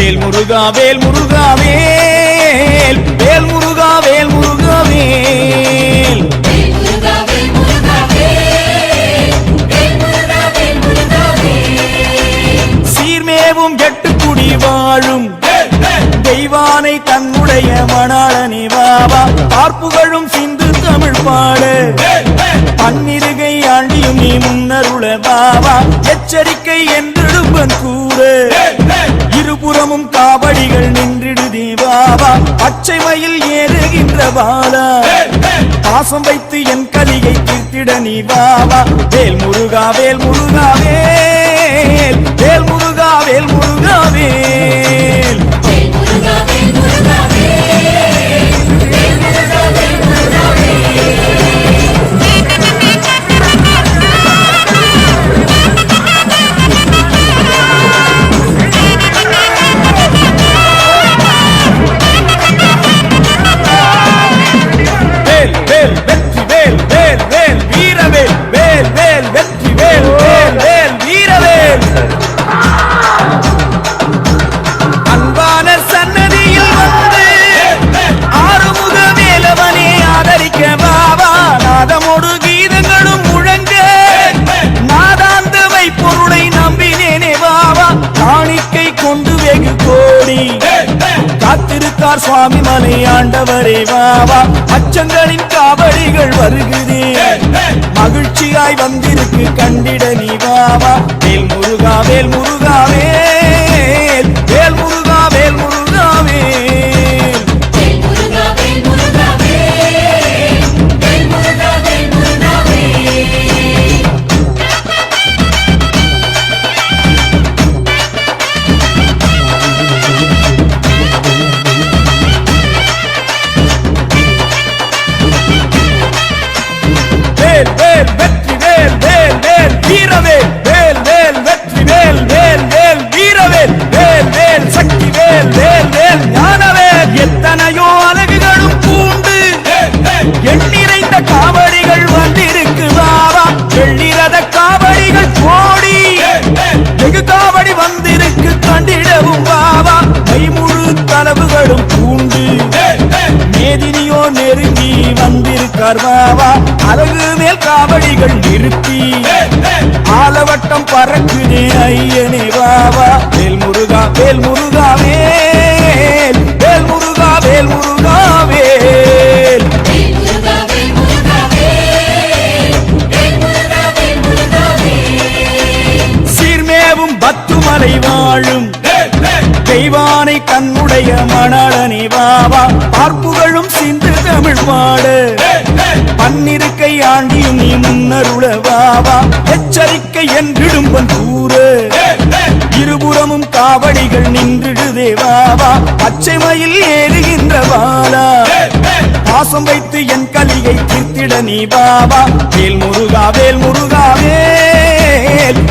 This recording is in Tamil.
வேல் முருகா வேல் முருகா வேல் வேல் முருகா வேல் முருகா வேல் சீர்மேவும் எட்டுக்குடி வாழும் தெய்வானை தன்னுடைய மணாளனே வாவா பார்ப்புகளும் சிந்து தமிழ் பாடு பன்னிருகை ஆண்டியும் நீ முன்னருள வாவா எச்சரிக்கை என்றெடுப்பன் கூறு இருபுறமும் காவடிகள் நின்றிடுதே வாவா பச்சை மயில் ஏறுகின்ற பாலா பாசம் வைத்து என் கலியை தீர்த்திட நீ வாவா வேல் முருகா வேல் முருகா வேல் வேல் முருகா வேல் முருகா வேல் காத்திருக்கார் சுவாமி மலை ஆண்டவரே வாவா அச்சங்களின் காவடிகள் வருகுதே மகிழ்ச்சியாய் வந்திருக்கு கண்டிட நீ வாவா வேல் முருகா வேல் முருகா வேல் வேல் முருகா வேல் முருகா வேல் எத்தனையோ அழகுகளும் பூண்டு எண்ணிறைந்த காவடிகள் வந்திருக்கு வாவா வெள்ளிரத காவடிகள் கோடி வெகு காவடி வந்திருக்கு கண்டிடவும் வாவா கைமுழு தளவுகளும் பூண்டு மேதினியோ நெருங்கி வந்திருக்கார் வாவா அழகு மேல் காவடிகள் நிறுத்தி ஆலவட்டம் பறக்குதே ஐயனே வாவா வேல் முருகா வேல் முருகா வேல் வேல் முருகா வேல் முருகா வேல் சீர்மேவும் பத்துமலை வாழும் தெய்வானை தன்னுடைய மணாளனே வாவா பார்ப்புகளும் சிந்து தமிழ் பாடு பன்னிருக்கை ஆண்டியும் நீ முன்னருள வாவா எச்சரிக்கை என்றிடும்பன் கூறு இருபுறமும் காவடிகள் நின்றிடுதே வாவா பச்சை மயில் ஏறுகின்ற பாலா பாசம் வைத்து என் கலியை தீர்த்திட நீ வாவா வேல் முருகா வேல் முருகா வேல்